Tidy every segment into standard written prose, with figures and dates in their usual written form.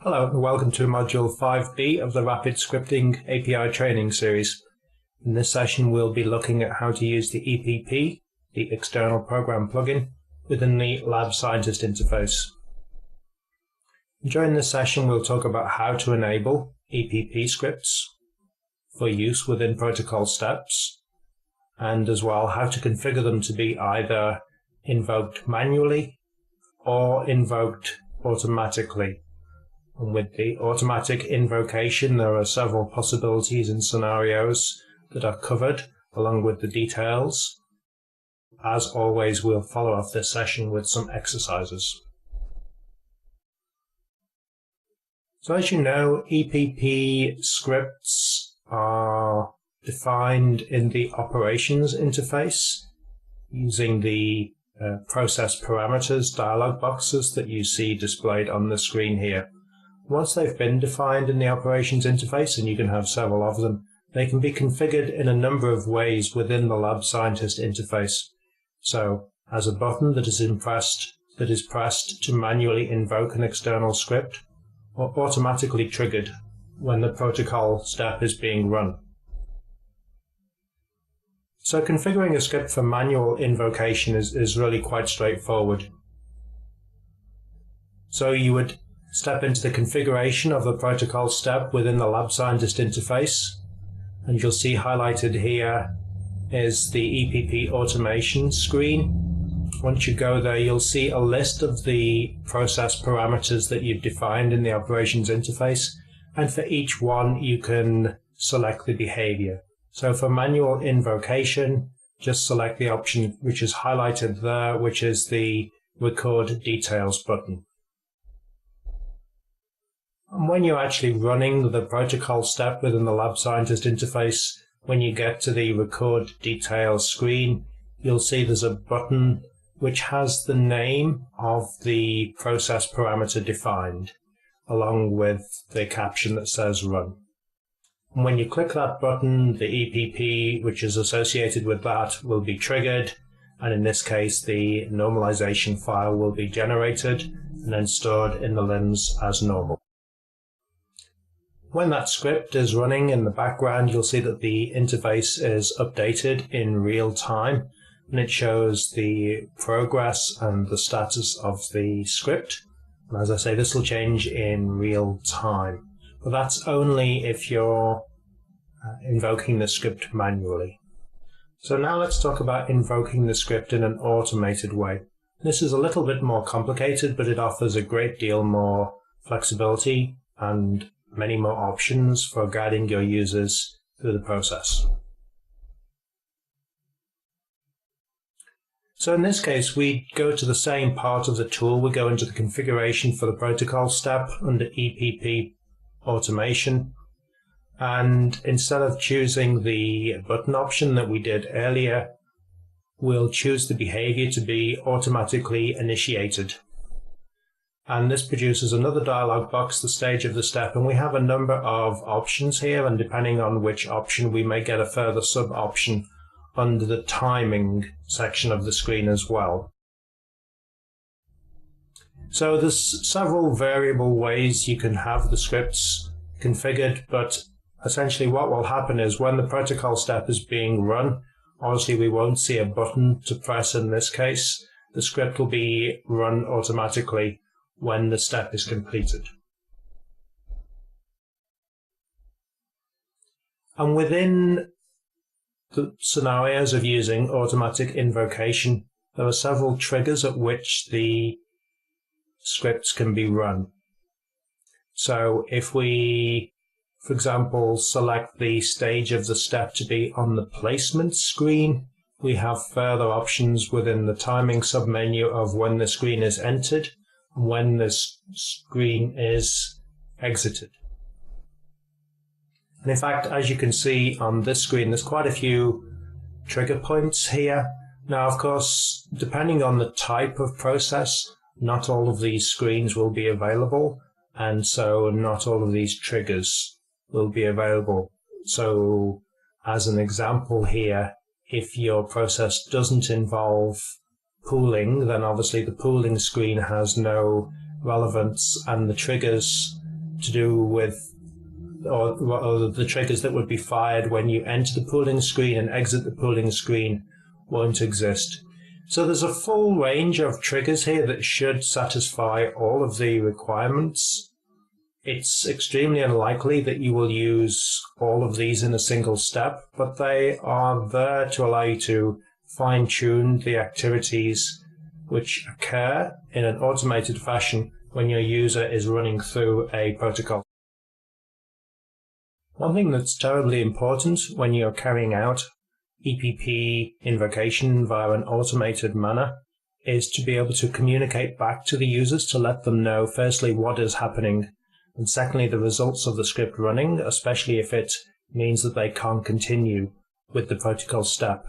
Hello and welcome to Module 5B of the Rapid Scripting API Training Series. In this session we'll be looking at how to use the EPP, the External Program Plugin, within the Lab Scientist interface. During this session we'll talk about how to enable EPP scripts for use within protocol steps, and as well how to configure them to be either invoked manually or invoked automatically. And with the automatic invocation, there are several possibilities and scenarios that are covered along with the details. As always, we'll follow off this session with some exercises. So as you know, EPP scripts are defined in the operations interface using the process parameters dialog boxes that you see displayed on the screen here. Once they've been defined in the operations interface, and you can have several of them, they can be configured in a number of ways within the Lab Scientist interface. So, as a button that is pressed to manually invoke an external script, or automatically triggered when the protocol step is being run. So configuring a script for manual invocation is really quite straightforward. So you would step into the configuration of the protocol step within the Lab Scientist interface, and you'll see highlighted here is the EPP automation screen. Once you go there, you'll see a list of the process parameters that you've defined in the operations interface, and for each one you can select the behavior. So for manual invocation, just select the option which is highlighted there, which is the Record Details button. And when you're actually running the protocol step within the Lab Scientist interface, when you get to the Record Details screen, you'll see there's a button which has the name of the process parameter defined, along with the caption that says Run. And when you click that button, the EPP which is associated with that will be triggered, and in this case the normalization file will be generated and then stored in the LIMS as normal. When that script is running in the background, you'll see that the interface is updated in real time, and it shows the progress and the status of the script. And as I say, this will change in real time, but that's only if you're invoking the script manually. So now let's talk about invoking the script in an automated way. This is a little bit more complicated, but it offers a great deal more flexibility and many more options for guiding your users through the process. So in this case, we go to the same part of the tool. We go into the configuration for the protocol step under EPP automation. And instead of choosing the button option that we did earlier, we'll choose the behavior to be automatically initiated. And this produces another dialog box, the stage of the step, and we have a number of options here, and depending on which option we may get a further sub-option under the timing section of the screen as well. So there's several variable ways you can have the scripts configured, but essentially what will happen is when the protocol step is being run, obviously we won't see a button to press in this case. The script will be run automatically when the step is completed. And within the scenarios of using automatic invocation, there are several triggers at which the scripts can be run. So if we, for example, select the stage of the step to be on the placement screen, we have further options within the timing submenu of when the screen is entered and when this screen is exited. And in fact, as you can see on this screen, there's quite a few trigger points here. Now, of course, depending on the type of process, not all of these screens will be available, and so not all of these triggers will be available. So, as an example here, if your process doesn't involve pooling, then obviously the pooling screen has no relevance, and the triggers to do with, or the triggers that would be fired when you enter the pooling screen and exit the pooling screen won't exist. So there's a full range of triggers here that should satisfy all of the requirements. It's extremely unlikely that you will use all of these in a single step, but they are there to allow you to fine-tune the activities which occur in an automated fashion when your user is running through a protocol. One thing that's terribly important when you're carrying out EPP invocation via an automated manner is to be able to communicate back to the users to let them know, firstly, what is happening, and secondly, the results of the script running, especially if it means that they can't continue with the protocol step.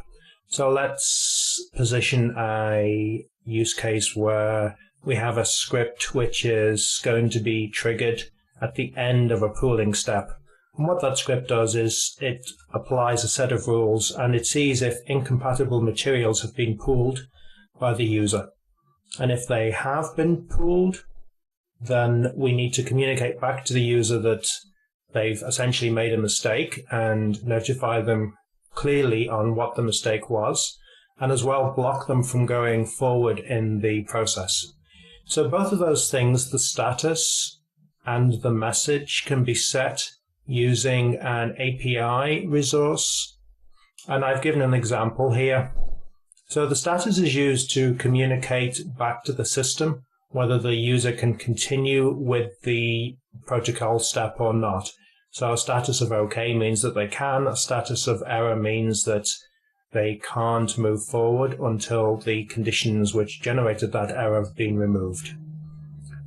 So let's position a use case where we have a script which is going to be triggered at the end of a pooling step. And what that script does is it applies a set of rules and it sees if incompatible materials have been pooled by the user. And if they have been pooled, then we need to communicate back to the user that they've essentially made a mistake and notify them clearly on what the mistake was, and as well block them from going forward in the process. So both of those things, the status and the message, can be set using an API resource. And I've given an example here. So the status is used to communicate back to the system whether the user can continue with the protocol step or not. So a status of OK means that they can, a status of error means that they can't move forward until the conditions which generated that error have been removed.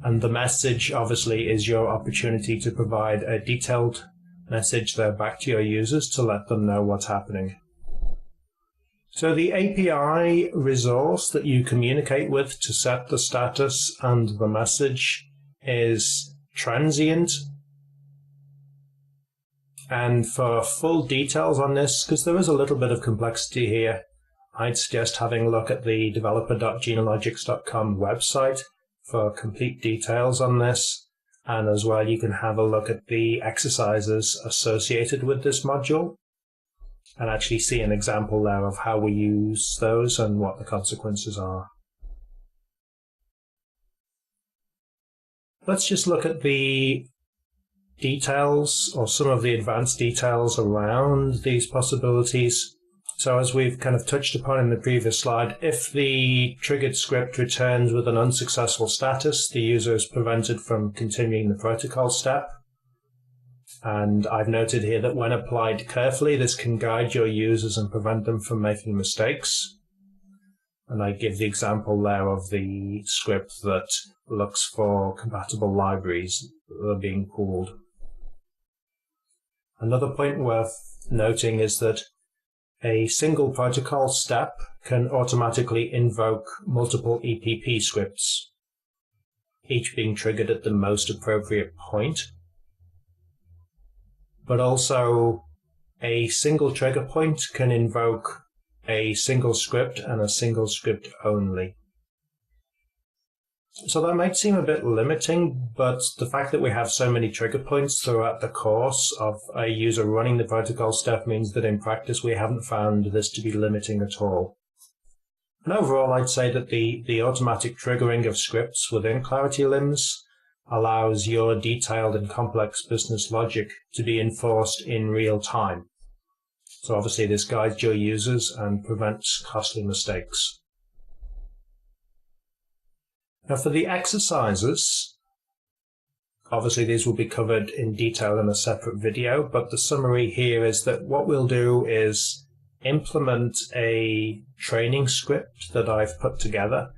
And the message, obviously, is your opportunity to provide a detailed message there back to your users to let them know what's happening. So the API resource that you communicate with to set the status and the message is transient. And for full details on this, because there is a little bit of complexity here, I'd suggest having a look at the developer.genealogics.com website for complete details on this. And as well, you can have a look at the exercises associated with this module and actually see an example there of how we use those and what the consequences are. Let's just look at the details, or some of the advanced details around these possibilities. So as we've kind of touched upon in the previous slide, if the triggered script returns with an unsuccessful status, the user is prevented from continuing the protocol step. And I've noted here that when applied carefully, this can guide your users and prevent them from making mistakes. And I give the example there of the script that looks for compatible libraries that are being pooled. Another point worth noting is that a single protocol step can automatically invoke multiple EPP scripts, each being triggered at the most appropriate point. But also, a single trigger point can invoke a single script and a single script only. So that might seem a bit limiting, but the fact that we have so many trigger points throughout the course of a user running the protocol step means that in practice we haven't found this to be limiting at all. And overall, I'd say that the automatic triggering of scripts within Clarity LIMS allows your detailed and complex business logic to be enforced in real time. So obviously this guides your users and prevents costly mistakes. Now for the exercises, obviously these will be covered in detail in a separate video, but the summary here is that what we'll do is implement a training script that I've put together,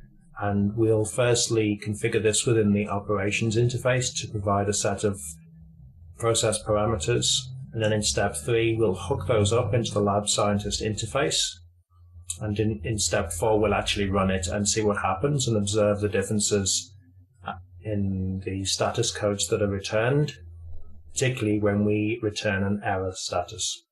and we'll firstly configure this within the operations interface to provide a set of process parameters. And then in step 3, we'll hook those up into the lab scientist interface. And in step 4, we'll actually run it and see what happens and observe the differences in the status codes that are returned, particularly when we return an error status.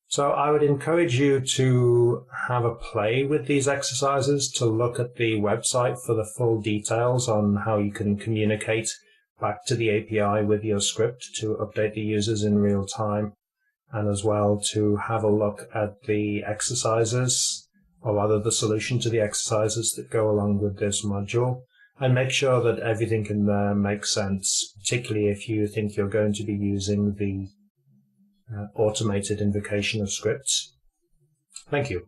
So I would encourage you to have a play with these exercises, to look at the website for the full details on how you can communicate back to the API with your script to update the users in real time, and as well to have a look at the exercises, or rather the solution to the exercises that go along with this module, and make sure that everything in there makes sense, particularly if you think you're going to be using the automated invocation of scripts. Thank you.